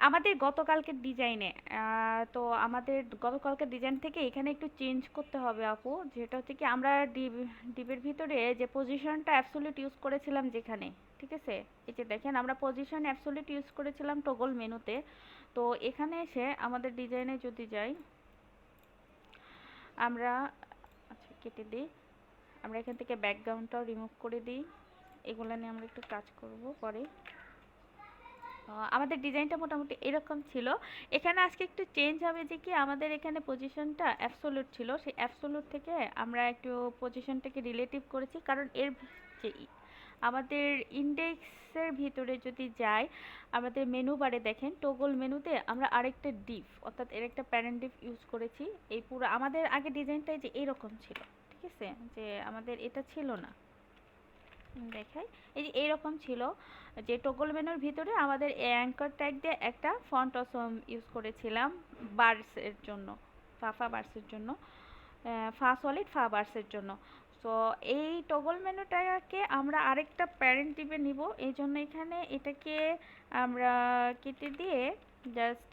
আমাদের গতকালকের ডিজাইনে তো আমাদের গতকালকের ডিজাইন থেকে এখানে একটু চেঞ্জ করতে হবে আপু, যেটা হচ্ছে কি আমরা ডিবের ভিতরে যে পজিশনটা অ্যাবসলিউট ইউজ করেছিলাম যেখানে, ঠিক আছে, এই যে দেখেন আমরা পজিশন অ্যাবসলিউট ইউজ করেছিলাম টগল মেনুতে। তো এখানে এসে আমাদের ডিজাইনে যদি যাই আমরা, আচ্ছা কেটে দিই, আমরা এখান থেকে ব্যাকগ্রাউন্ডটাও রিমুভ করে দিই, এগুলো নিয়ে আমরা একটু কাজ করব পরে। আমাদের ডিজাইনটা মোটামুটি এরকম ছিল। এখানে আজকে একটু চেঞ্জ হবে যে কি আমাদের এখানে পজিশনটা অ্যাবসোলুট ছিল, সেই অ্যাবসোলুট থেকে আমরা একটু পজিশনটাকে রিলেটিভ করেছি, কারণ এর যে আমাদের ইন্ডেক্সের ভিতরে যদি যাই আমাদের মেনু বারে দেখেন টগল মেনুতে আমরা আরেকটা ডিভ অর্থাৎ এর একটা প্যারেন্ট ডিভ ইউজ করেছি। এই পুরো আমাদের আগে ডিজাইনটাই যে এরকম ছিল, ঠিক আছে, যে আমাদের এটা ছিল না, দেখাই, এই যে এইরকম ছিল যে টগল মেনুর ভিতরে আমাদের অ্যাঙ্কার ট্যাগ দিয়ে একটা ফন্ট অসম ইউজ করেছিলাম বার্সের জন্য, ফা বার্সের জন্য, ফা সলিড ফা বার্সের জন্য। তো এই টগল মেনুটাকে আমরা আরেকটা প্যারেন্ট টিপে নিব, এই জন্য এখানে এটাকে আমরা কেটে দিয়ে জাস্ট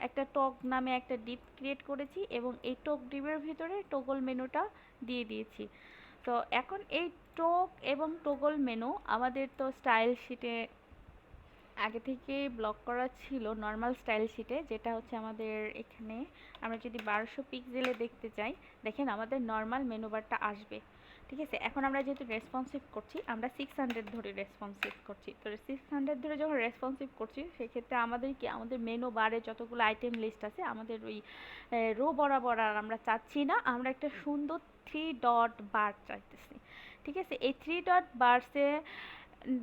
একটা টগ নামে একটা ডিপ ক্রিয়েট করেছি এবং এই টগ ডিপের ভিতরে টগল মেনুটা দিয়ে দিয়েছি। তো এখন এই টোক এবং টগল মেনু আমাদের তো স্টাইল শিটে আগে থেকে ব্লক করা ছিল, নর্মাল স্টাইল শিটে, যেটা হচ্ছে আমাদের এখানে আমরা যদি 1200 পিক্সেলে দেখতে চাই দেখেন আমাদের নর্মাল মেনু বারটা আসবে, ঠিক আছে। এখন আমরা যেহেতু রেসপন্সিভ করছি আমরা 600 ধরে রেসপন্সিভ করছি, তো 600 ধরে যখন রেসপন্সিভ করছি সেক্ষেত্রে আমাদের কি আমাদের মেনু বারে যতগুলো আইটেম লিস্ট আছে আমাদের ওই রো বরাবর আর আমরা চাচ্ছি না, আমরা একটা সুন্দর 3 ডট বার চাইতেছি, ঠিক আছে। এই 3 ডট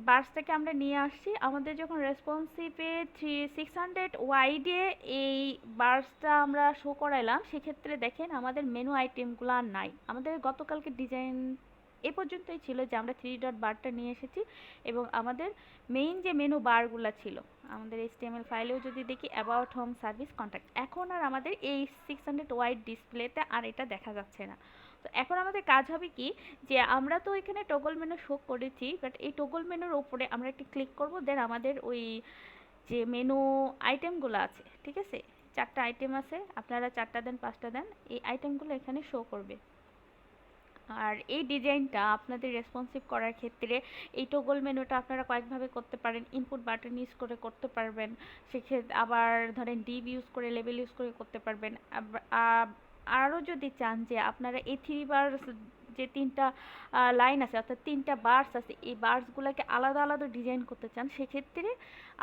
বার্সটাকে আমরা নিয়ে আসছি আমাদের যখন রেসপন্সিভে 600 ওয়াইডে এই বার্সটা আমরা শো করাইলাম, সেক্ষেত্রে দেখেন আমাদের মেনু আইটেমগুলো আর নাই। আমাদের গতকালকে ডিজাইন এ পর্যন্তই ছিল যে আমরা 3 ডট বারটা নিয়ে এসেছি এবং আমাদের মেইন যে মেনু বারগুলো ছিল আমাদের HTML ফাইলেও যদি দেখি অ্যাবাউট হোম সার্ভিস কন্ট্যাক্ট, এখন আর আমাদের এই 600 ওয়াইড ডিসপ্লেতে আর এটা দেখা যাচ্ছে না। তো এখন আমাদের কাজ হবে কি, যে আমরা তো এখানে টগল মেনু শো করেছি, বাট এই টগল মেনুর ওপরে আমরা একটি ক্লিক করব, দেন আমাদের ওই যে মেনু আইটেমগুলো আছে, ঠিক আছে, 4টা আইটেম আছে, আপনারা 4টা দেন 5টা দেন, এই আইটেমগুলো এখানে শো করবে। আর এই ডিজাইনটা আপনাদের রেসপন্সিভ করার ক্ষেত্রে এই টগল মেনুটা আপনারা কয়েকভাবে করতে পারেন, ইনপুট বাটন ইউজ করে করতে পারবেন, সেক্ষেত্রে আবার ধরেন ডিভ ইউজ করে লেবেল ইউজ করে করতে পারবেন। আরও যদি চান যে আপনারা এই 3 বার যে 3টা লাইন আছে অর্থাৎ 3টা বার্স আছে এই বার্সগুলোকে আলাদা আলাদা ডিজাইন করতে চান, সেক্ষেত্রে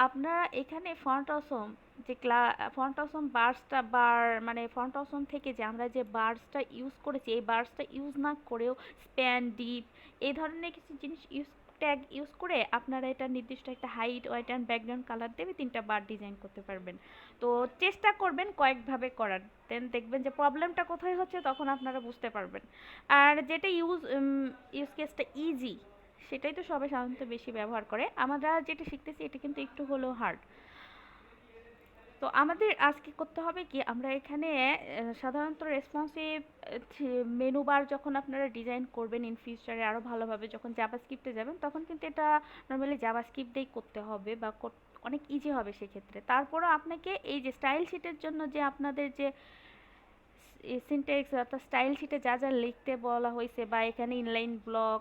আপনারা এখানে ফন্ট অসম যে ফন্ট অসম বার্সটা বার মানে ফন্ট অসম থেকে যে আমরা যে বার্সটা ইউজ করেছি এই বার্সটা ইউজ না করেও স্প্যান ডিপ এই ধরনের কিছু জিনিস ট্যাগ ইউজ করে আপনারা এটা নির্দিষ্ট একটা height weight and background colour দেবে 3টা বার ডিজাইন করতে পারবেন। তো চেষ্টা করবেন কয়েকভাবে করার, দেন দেখবেন যে প্রবলেমটা কোথায় হচ্ছে তখন আপনারা বুঝতে পারবেন। আর যেটা ইউজ কেসটা ইজি সেটাই তো সবাই সাধারণত বেশি ব্যবহার করে, আমরা যেটা শিখতেছি এটা কিন্তু একটু হলেও হার্ড। তো আমাদের আজকে করতে হবে কি, আমরা এখানে সাধারণত রেসপন্সিভ মেনু বার যখন আপনারা ডিজাইন করবেন ইন ফিউচারে আরও ভালোভাবে যখন জাভাস্ক্রিপ্টে যাবেন তখন কিন্তু এটা নর্মালি জাভাস্ক্রিপ্ট দিয়েই করতে হবে বা অনেক ইজি হবে সেক্ষেত্রে। তারপরও আপনাকে এই যে স্টাইল শিটের জন্য যে আপনাদের যে সিনট্যাক্স অর্থাৎ স্টাইল শিটে যা যা লিখতে বলা হয়েছে বা এখানে ইনলাইন ব্লক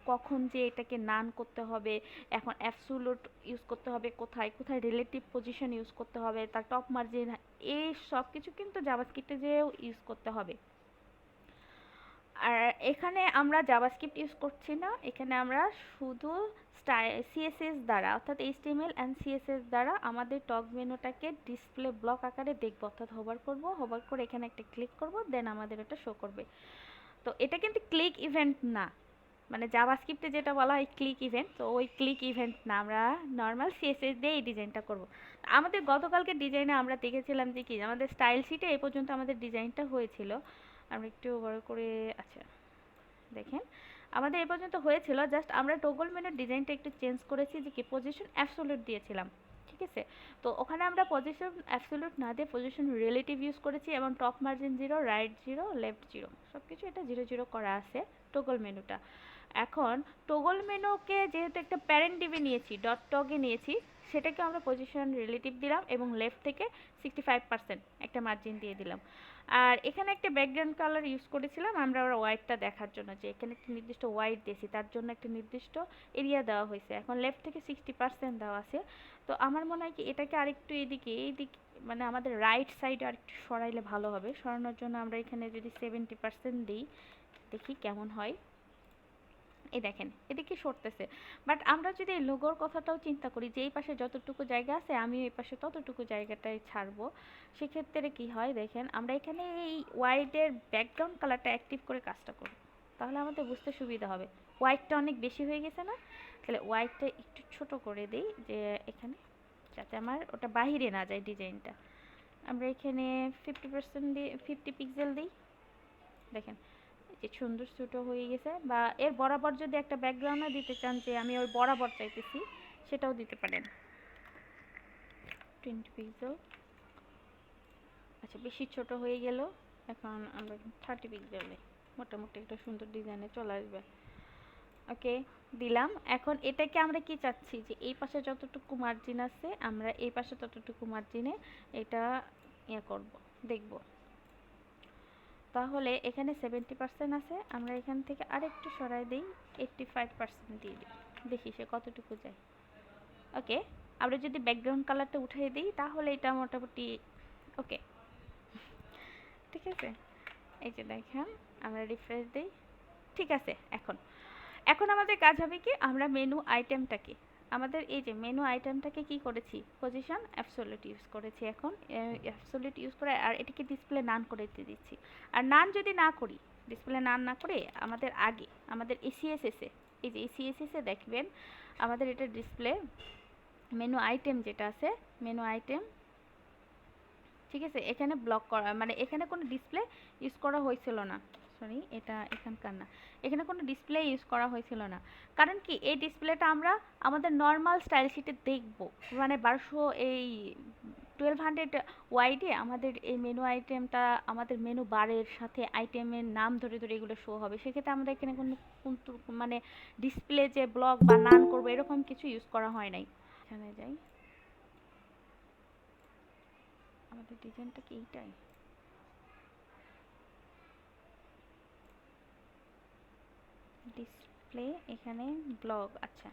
কখন যে এটাকে নান করতে হবে, এখন অ্যাবসোলুট ইউজ করতে হবে কোথায় কোথায় রিলেটিভ পজিশন ইউজ করতে হবে, তার টপ মার্জিন, এই সব কিছু কিন্তু জাভাস্ক্রিপ্টে যেও ইউজ করতে হবে। আর এখানে আমরা জাভাস্ক্রিপ্ট ইউজ করছি না, এখানে আমরা শুধু সিএসএস দ্বারা অর্থাৎ এইচটিএমএল অ্যান্ড সিএসএস দ্বারা আমাদের টগ মেনুটাকে ডিসপ্লে ব্লক আকারে দেখব, অর্থাৎ হোভার করব, হোভার করে এখানে একটা ক্লিক করব, দেন আমাদের এটা শো করবে। তো এটা কিন্তু ক্লিক ইভেন্ট না, মানে জাভাস্ক্রিপ্টে যেটা বলা হয় ক্লিক ইভেন্ট, তো ওই ক্লিক ইভেন্ট না, আমরা নর্মাল সিএসএস দিয়ে এই ডিজাইনটা করব। আমাদের গতকালকে ডিজাইনে আমরা দেখেছিলাম যে কি আমাদের স্টাইল শিটে এই পর্যন্ত আমাদের ডিজাইনটা হয়েছিল, আমরা একটু বড় করে, আচ্ছা দেখেন আমাদের এই পর্যন্ত হয়েছিল, জাস্ট আমরা টগল মেনুর ডিজাইনটা একটু চেঞ্জ করেছি যে কি পজিশন অ্যাবসোলিউট দিয়েছিলাম, ঠিক আছে। তো ওখানে আমরা পজিশন অ্যাবসোলিউট না দিয়ে পজিশন রিলেটিভ ইউজ করেছি এবং টপ মার্জিন 0 রাইট 0 লেফট 0 সব কিছু এটা 0 0 করা আছে টগল মেনুটা। এখন টগল মেনুকে যেহেতু একটা প্যারেন্ট ডিভে নিয়েছি ডট টগে নিয়েছি, সেটাকে আমরা পজিশন রিলেটিভ দিলাম এবং লেফট থেকে 65% একটা মার্জিন দিয়ে দিলাম। আর এখানে একটা ব্যাকগ্রাউন্ড কালার ইউজ করেছিলাম আমরা হোয়াইটটা দেখার জন্য, যে এখানে একটা নির্দিষ্ট হোয়াইট দিয়েছি তার জন্য একটা নির্দিষ্ট এরিয়া দেওয়া হয়েছে। এখন লেফট থেকে 60% দেওয়া আছে। তো আমার মনে হয় কি এটাকে আরেকটু এইদিকে মানে আমাদের রাইট সাইডে আরেকটু সরাইলে ভালো হবে। সরানোর জন্য আমরা এখানে যদি 70% দিই, দেখি কেমন হয়। এই দেখেন এদিকে সরতেছে। বাট আমরা যদি এই লোগোর কথাটাও চিন্তা করি যে এই পাশে যতটুকু জায়গা আছে আমি এই পাশে ততটুকু জায়গাটাই ছাড়বো, সেক্ষেত্রে কি হয় দেখেন, আমরা এখানে এই হোয়াইটের ব্যাকগ্রাউন্ড কালারটা অ্যাক্টিভ করে কাজটা করব, তাহলে আমাদের বুঝতে সুবিধা হবে। হোয়াইটটা অনেক বেশি হয়ে গেছে না, তাহলে হোয়াইটটা একটু ছোট করে দিই যে এখানে, যাতে আমার ওটা বাহিরে না যায় ডিজাইনটা। আমরা এখানে 50% দিয়ে 50 পিক্সেল দিই। দেখেন যে সুন্দর ছোট হয়ে গেছে। বা এর বরাবর যদি একটা ব্যাকগ্রাউন্ডও দিতে চান যে আমি ওই বরাবর চাইতেছি, সেটাও দিতে পারেন। 20 পিক্সেল, আচ্ছা বেশি ছোট হয়ে গেল। এখন আমরা 30 পিক্সেল দিই, মোটামুটি একটা সুন্দর ডিজাইনে চলে আসবে। ওকে দিলাম। এখন এটাকে আমরা কি চাচ্ছি যে এই পাশে যতটুকু মার্জিন আছে আমরা এই পাশে ততটুকু মার্জিনে এটা ইয়ে করব, দেখব। তাহলে এখানে 70% আছে, আমরা এখান থেকে আরেকটু সরাই দিই, 85% দিয়ে দিই, দেখি সে কতটুকু যায়। ওকে, আমরা যদি ব্যাকগ্রাউন্ড কালারটা উঠিয়ে দিই তাহলে এটা মোটামুটি ওকে, ঠিক আছে। এই যে দেখেন আমরা রিফ্রেশ দিই, ঠিক আছে। এখন এখন আমাদের কাজ হবে কি, আমরা মেনু আইটেমটাকে, আমাদের এই যে মেনু আইটেমটাকে কি করেছি, পজিশন অ্যাবসোলিউট ইউজ করেছি। এখন অ্যাবসোলিউট ইউজ করে আর এটাকে ডিসপ্লে নান করে দিয়ে দিচ্ছি। আর নান যদি না করি, ডিসপ্লে নান না করে আমাদের আগে আমাদের এসিএসএস এ, এই যে এসিএসএস এ দেখবেন আমাদের এটা ডিসপ্লে মেনু আইটেম যেটা আছে, মেনু আইটেম, ঠিক আছে। এখানে ব্লক করা মানে এখানে কোনো ডিসপ্লে ইউজ করা হয়েছিল না, সরি এটা এখানকার না, এখানে কোনো ডিসপ্লে ইউজ করা হয়েছিল না। কারণ কি এই ডিসপ্লেটা আমরা আমাদের নর্মাল স্টাইল শিটে দেখব, মানে 1200 এই 1200 ওয়াইডে আমাদের এই মেনু আইটেমটা আমাদের মেনু বারের সাথে আইটেমের নাম ধরে ধরে এগুলো শো হবে। সেক্ষেত্রে আমরা এখানে কোনো মানে ডিসপ্লে যে ব্লক বা নান করবো এরকম কিছু ইউজ করা হয় নাই। এখানে যাই, আমাদের ডিজাইনটা কি এইটাই, ডিসপ্লে এখানে ব্লগ, আচ্ছা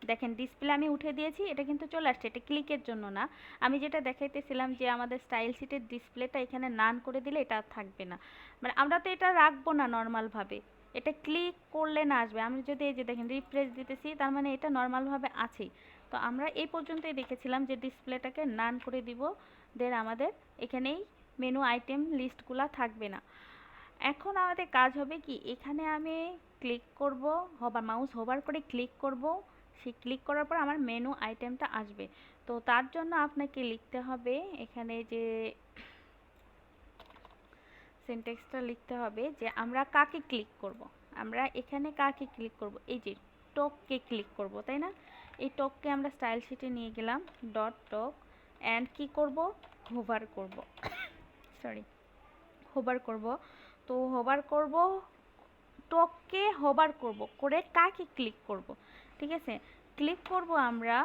দেখেন ডিসপ্লে আমি উঠে দিয়েছি, এটা কিন্তু চলে আসছে, এটা ক্লিকের জন্য না। আমি যেটা দেখাইতেছিলাম যে আমাদের স্টাইল শিটের ডিসপ্লেটা এখানে নান করে দিলে এটা থাকবে না, মানে আমরা তো এটা রাখবো না নর্মালভাবে, এটা ক্লিক করলে না আসবে। আমি যদি এই যে দেখেন রিফ্রেশ দিতেছি, তার মানে এটা নর্মালভাবে আছেই। তো আমরা এই পর্যন্তই দেখেছিলাম যে ডিসপ্লেটাকে নান করে দিব, দেন আমাদের এখানেই মেনু আইটেম লিস্টগুলা থাকবে না। এখন আমাদের কাজ হবে কি, এখানে আমি ক্লিক করব, মাউস হোভার করে ক্লিক করব, সেই ক্লিক করার পর আমার মেনু আইটেমটা আসবে। তো তার জন্য আপনাকে লিখতে হবে এখানে যে সিনট্যাক্সটা লিখতে হবে যে আমরা কাকে ক্লিক করব, আমরা এখানে কাকে ক্লিক করব, এই যে টককে ক্লিক করব, তাই না। এই টককে আমরা স্টাইল শিটে নিয়ে গেলাম, ডট টক, অ্যান্ড কি করব, হোভার করব, সরি হোভার করব। তো হোভার করব, টককে হোভার করব, করে কাকে ক্লিক করব, ঠিক আছে। ক্লিক করব আমরা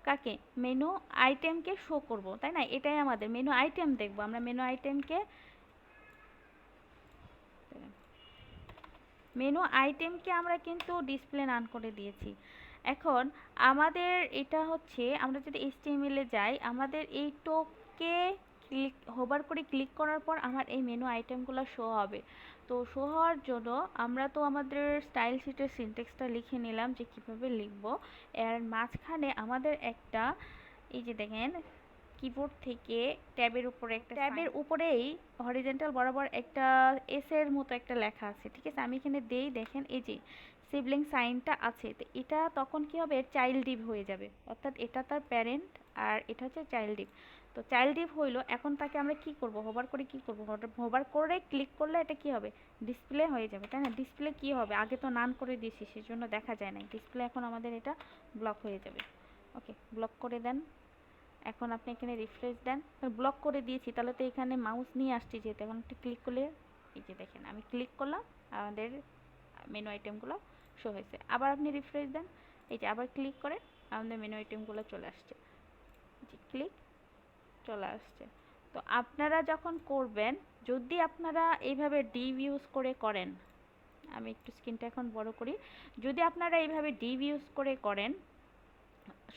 কাকে, মেনু আইটেমকে শো করব, তাই না, এটাই আমাদের মেনু আইটেম দেখব আমরা। মেনু আইটেমকে আমরা কিন্তু ডিসপ্লে নান করে দিয়েছি। এখন আমাদের এটা হচ্ছে, আমরা যদি এইচটিএমএল এ যাই, আমাদের এই টোকে ক্লিক হোভার করে ক্লিক করার পর আমার এই মেনু আইটেমগুলো শো হবে। তো শো হওয়ার জন্য আমরা তো আমাদের স্টাইল শিটের সিনট্যাক্সটা লিখে নিলাম যে কিভাবে লিখব। এর মাঝখানে আমাদের একটা, এই যে দেখেন কিবোর্ড থেকে ট্যাবের উপরে একটা, ট্যাবের উপরেই হরিজন্টাল বরাবর একটা এস এর মতো একটা লেখা আছে, ঠিক আছে। আমি এখানে দেই, দেখেন এই যে সিবলিং সাইনটা আছে, তো এটা তখন কি হবে, চাইল্ড ডিভ হয়ে যাবে, অর্থাৎ এটা তার প্যারেন্ট আর এটা হচ্ছে চাইল্ড ডিভ। তো চাইল্ড ডিভ হইলো, এখন তাকে আমরা কি করব, হোভার করে কি করব, হোভার করে ক্লিক করলে এটা কি হবে, ডিসপ্লে হয়ে যাবে, তাই না। ডিসপ্লে কি হবে, আগে তো নান করে দিয়েছি সেজন্য দেখা যায় না ডিসপ্লে, এখন আমাদের এটা ব্লক হয়ে যাবে। ওকে ব্লক করে দেন। এখন আপনি এখানে রিফ্রেশ দেন, ব্লক করে দিয়েছি তাহলে তো এখানে মাউস নিয়ে আসছি যেহেতু, এখন একটু ক্লিক করলে এই যে দেখেন আমি ক্লিক করলাম, আমাদের মেনু আইটেমগুলো শো হয়েছে। আবার আপনি রিফ্রেশ দেন, এই যে আবার ক্লিক করে আমাদের মেনু আইটেমগুলো চলে আসছে। জি, ক্লিক, চলে আসছে। তো আপনারা যখন করবেন, যদি আপনারা এইভাবে ডিভ ইউজ করে করেন, আমি একটু স্ক্রিনটা এখন বড় করি, যদি আপনারা এইভাবে ডিভ ইউজ করে করেন,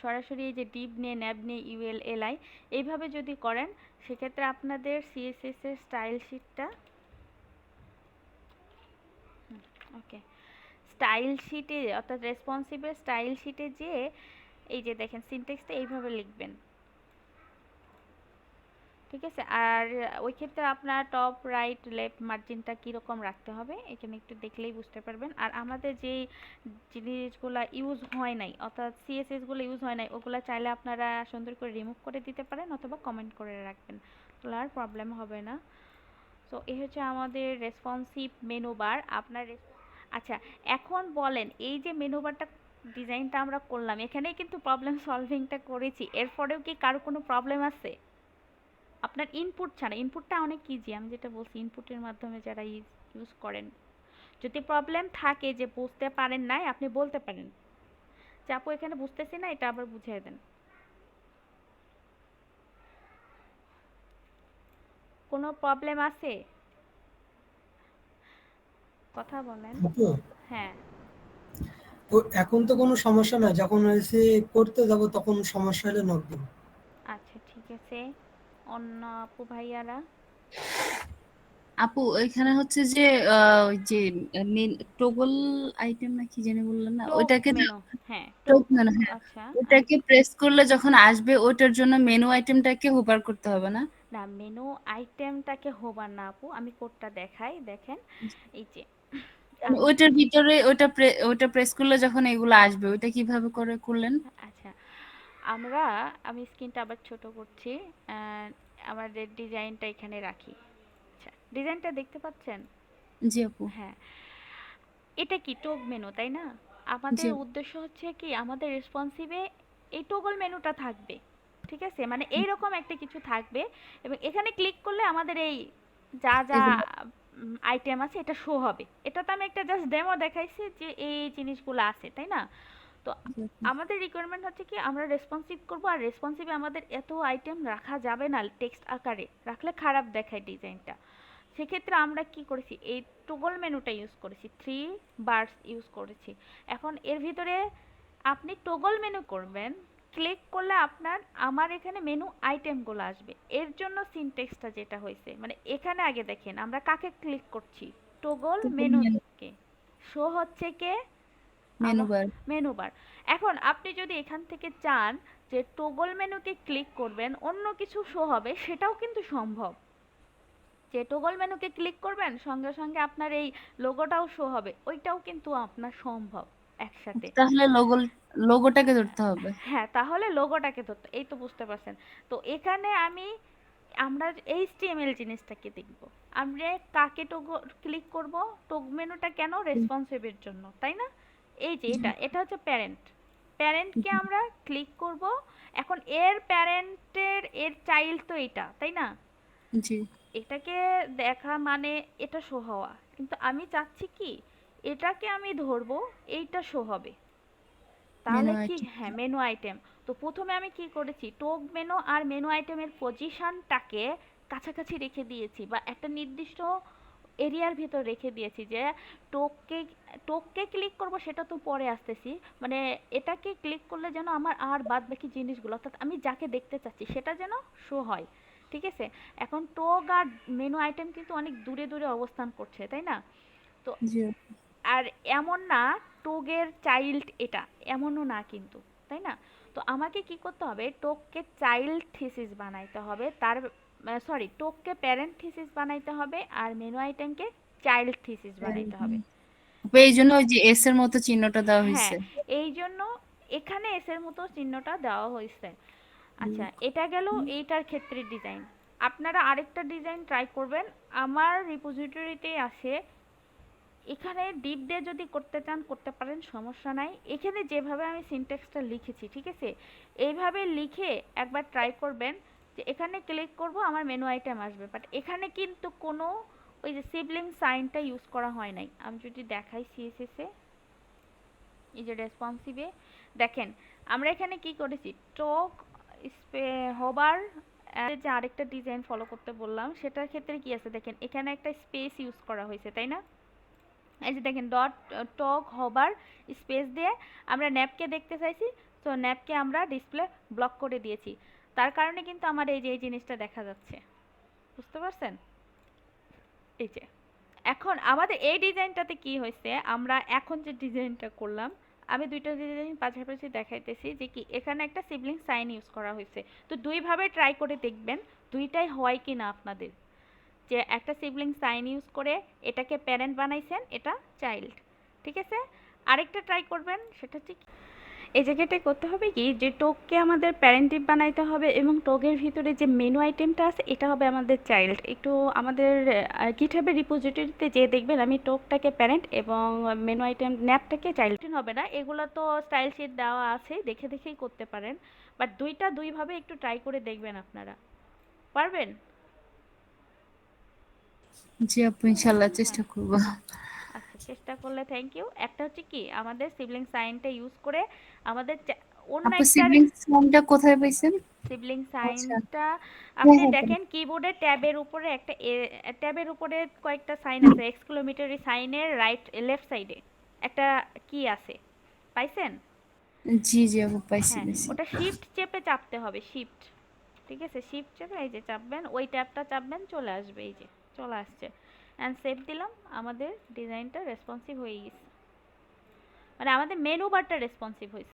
সরাসরি এই যে ডিভ নিয়ে ন্যাব নিয়ে ইউএল এলআই এইভাবে যদি করেন, সেক্ষেত্রে আপনাদের সিএসএস এর স্টাইল শিটটা, ওকে, স্টাইল শিটে অর্থাৎ রেসপন্সিভের স্টাইল শিটে যে এই যে দেখেন সিনট্যাক্সটা এইভাবে লিখবেন, ঠিক আছে? আর ওই ক্ষেত্রে আপনার টপ রাইট লেফট মার্জিনটা কীরকম রাখতে হবে এখানে একটু দেখলেই বুঝতে পারবেন। আর আমাদের যেই জিনিসগুলো ইউজ হয় নাই অর্থাৎ সিএসএসগুলো ইউজ হয় নাই, ওগুলো চাইলে আপনারা সুন্দর করে রিমুভ করে দিতে পারেন অথবা কমেন্ট করে রাখবেন, তাহলে আর প্রবলেম হবে না। সো এই হচ্ছে আমাদের রেসপন্সিভ মেনু বার। আপনার আচ্ছা, এখন বলেন এই যে মেনু বারটা ডিজাইনটা আমরা করলাম, এখানেই কিন্তু প্রবলেম সলভিংটা করেছি, এরপরেও কি কারো কোনো প্রবলেম আছে? আপনার ইনপুট ছাড়া, ইনপুটটা অনেক ইজি, আমি যেটা বলছি ইনপুটের মাধ্যমে যারা ইউজ করেন, যদি প্রবলেম থাকে যে বুঝতে পারেন নাই, আপনি বলতে পারেন যে আপু এখানে বুঝতেছি না, এটা আবার বুঝিয়ে দেন। কোনো প্রবলেম আছে? কথা বলেন। আপু, হ্যাঁ, এখন তো কোনো সমস্যা নাই, যখন হয়েছে করতে যাব তখন সমস্যা হলে নক দিব। আচ্ছা ঠিক আছে। অন্য আপু ভাইয়ারা? আপু এখানে হচ্ছে যে ওই যে টগল আইটেম না কি জানি বললেন না, টোক ওইটাকে মেনু, হ্যাঁ টোক টোক। মেনু, হ্যাঁ, আচ্ছা, ওটাকে প্রেস করলে যখন আসবে ওটার জন্য মেনু আইটেমটাকে হোভার করতে হবে না? না মেনু আইটেমটাকে হোবার না আপু, আমি কোডটা দেখাই, দেখেন এই যে মানে আমি, ওইটার ভিতরে ওটা প্রেস করলে যখন এগুলো আসবে ওইটা কিভাবে করে করলেন? আচ্ছা আমরা, আমি স্ক্রিনটা আবার ছোট করছি, আমাদের ডিজাইনটা এখানে রাখি। আচ্ছা, ডিজাইনটা দেখতে পাচ্ছেন? জি আপু। হ্যাঁ, এটা কি টোগ মেনু তাই না? জি আমাদের আপু। উদ্দেশ্য হচ্ছে কি আমাদের রেসপন্সিভে এই টগল মেনুটা থাকবে, ঠিক আছে? মানে এইরকম একটা কিছু থাকবে এবং এখানে ক্লিক করলে আমাদের এই যা যা এগুলো আইটেম আছে এটা শো হবে। এটা তো আমি একটা জাস্ট ডেমো দেখাইছি যে এই জিনিসগুলো আছে, তাই না? তো জি আপু। আমাদের রিকোয়ারমেন্ট হচ্ছে কি আমরা রেসপন্সিভ করব, আর রেসপন্সিভে আমাদের এত আইটেম রাখা যাবে না, টেক্সট আকারে রাখলে খারাপ দেখায় ডিজাইনটা। সেক্ষেত্রে আমরা কি করেছি, এই টগল মেনুটা ইউজ করেছি, থ্রি বার্স ইউজ করেছি। এখন এর ভিতরে আপনি টগল মেনু করবেন, ক্লিক করলে আপনার আমার এখানে মেনু আইটেমগুলো আসবে। এর জন্য সিনটেক্সটা যেটা হয়েছে, মানে এখানে আগে দেখেন আমরা কাকে ক্লিক করছি, টগল মেনুকে, শো হচ্ছে কে, মেনু আমার বার। Menu bar. এখন আপনি যদি এখান থেকে চান যে টগল মেনুকে ক্লিক করবেন অন্য কিছু শো হবে, সেটাও কিন্তু সম্ভব, যে টগল মেনুকে ক্লিক করবেন সঙ্গে সঙ্গে আপনার এই লোগোটাও শো হবে, ওইটাও কিন্তু আপনার সম্ভব একসাথে। তাহলে লোগোটাকে ধরতে হবে। হ্যাঁ, তাহলে লোগোটাকে ধরতে, এই তো বুঝতে পারছেন। তো এখানে আমরা এইচটিএমএল জিনিসটাকে দেখব, আমরা কাকে ক্লিক করব, টগ মেনুটা কেন, রেসপন্সিভের জন্য তাই না? এই যে জি এটা এটা হচ্ছে প্যারেন্ট, প্যারেন্টকে আমরা ক্লিক করব। এখন এর প্যারেন্টের এর চাইল্ড তো এটা তাই না, জি। এটাকে দেখা মানে এটা শো হওয়া, কিন্তু আমি চাচ্ছি কি এটাকে আমি ধরবো, এইটা শো হবে, মেনু তাহলে কি, আইটেম। হ্যাঁ মেনু আইটেম। তো প্রথমে আমি কি করেছি, টোগ মেনু আর মেনু আইটেমের পজিশনটাকে কাছাকাছি রেখে দিয়েছি বা একটা নির্দিষ্ট এরিয়ার ভিতর রেখে দিয়েছি, যে টোককে টোককে ক্লিক করব সেটা তো পরে আসতেছি, মানে এটাকে ক্লিক করলে যেন আমার আর বাদ বাকি জিনিসগুলো অর্থাৎ আমি যাকে দেখতে চাচ্ছি সেটা যেন শো হয়, ঠিক আছে? এখন টোগ আর মেনু আইটেম কিন্তু অনেক দূরে দূরে অবস্থান করছে তাই না? তো জি। আর এমন না টোগের চাইল্ড এটা, এমনও না কিন্তু, তাই না? তো আমাকে কি করতে হবে, টোগকে চাইল্ড থিসিস বানাইতে হবে, তার সরি টোগকে প্যারেন্ট থিসিস বানাইতে হবে আর মেনু আইটেমকে চাইল্ড থিসিস বানাইতে হবে। এই জন্য ওই যে এস এর মতো চিহ্নটা দেওয়া হ্যাঁ, হয়েছে। এই জন্য এখানে এস এর মতো চিহ্নটা দেওয়া হয়েছে। আচ্ছা, এটা গেল এইটার ক্ষেত্রে ডিজাইন। আপনারা আরেকটা ডিজাইন ট্রাই করবেন, আমার রিপোজিটরিতে আছে, এখানে ডিপ দিয়ে যদি করতে চান করতে পারেন, সমস্যা নাই। এখানে যেভাবে আমি সিনট্যাক্সটা লিখেছি ঠিক আছে, এইভাবে লিখে একবার ট্রাই করবেন, যে এখানে ক্লিক করব আমার মেনু আইটেম আসবে, বাট এখানে কিন্তু কোনো ওই যে সিবলিং সাইনটা ইউজ করা হয় নাই। আমি যদি দেখাই সিএসএস এ, এই যে রেসপন্সিভে দেখেন আমরা এখানে কি করেছি, টক হবার যে আরেকটা ডিজাইন ফলো করতে বললাম সেটার ক্ষেত্রে কি আছে দেখেন, এখানে একটা স্পেস ইউজ করা হয়েছে তাই না? এই যে দেখেন ডট টক হবার স্পেস দিয়ে আমরা ন্যাপকে দেখতে চাইছি, তো ন্যাপকে আমরা ডিসপ্লে ব্লক করে দিয়েছি। তার কারণে কিন্তু আমার এই যে এই জিনিসটা দেখা যাচ্ছে, বুঝতে পারছেন? এই যে এখন আমাদের এই ডিজাইনটাতে কি হয়েছে, আমরা এখন যে ডিজাইনটা করলাম, আমি দুইটা ডিজাইন পাশাপাশি দেখাইতেছি যে কি এখানে একটা সিবলিং সাইন ইউজ করা হয়েছে। তো দুইভাবে ট্রাই করে দেখবেন দুইটাই হয় কি না আপনাদের, যে একটা সিবলিং সাইন ইউজ করে এটাকে প্যারেন্ট বানাইছেন, এটা চাইল্ড, ঠিক আছে? আরেকটা ট্রাই করবেন, সেটা হচ্ছে এই জায়গাটায় করতে হবে কি যে টোককে আমাদের প্যারেন্টিভ বানাইতে হবে এবং টোকের ভিতরে যে মেনু আইটেমটা আছে এটা হবে আমাদের চাইল্ড। একটু আমাদের গিটহাবের রিপোজিটরিতে যে দেখবেন আমি টোকটাকে প্যারেন্ট এবং মেনু আইটেম ন্যাপটাকে চাইল্ড হবে না, এগুলো তো স্টাইল শিট দেওয়া আছে, দেখে দেখেই করতে পারেন। বাট দুইটা দুইভাবে একটু ট্রাই করে দেখবেন, আপনারা পারবেন। জি আপু, ইনশাল্লাহ হ্যাঁ, চেষ্টা করব। আচ্ছা চেষ্টা করলে থ্যাংক ইউ। একটা হচ্ছে কি আমাদের সিবলিং সাইনটা ইউজ করে আমাদের অন্য আপু একটা সিবলিংস নামটা কোথায় পাইছেন? সিবলিং আচ্ছা, সাইনটা হ্যাঁ আপনি হ্যাঁ দেখেন কিবোর্ডের ট্যাবের উপরে একটা ট্যাবের উপরে কয়েকটা সাইন আছে, এক্সক্লেমেটরি সাইনের রাইট লেফট সাইডে একটা কি আছে, পাইছেন? জি জি আপু, পাইছি হ্যাঁ, পাইছি। ওটা শিফট চেপে চাপতে হবে, শিফট, ঠিক আছে? শিফট চেপে এই যে চাপবেন, ওই ট্যাবটা চাপবেন, চলে আসবে, এই যে চলে আসছে। অ্যান্ড সেভ দিলাম, আমাদের ডিজাইনটা রেসপন্সিভ হয়ে গেছে, মানে আমাদের মেনু বারটা রেসপন্সিভ হয়েছে।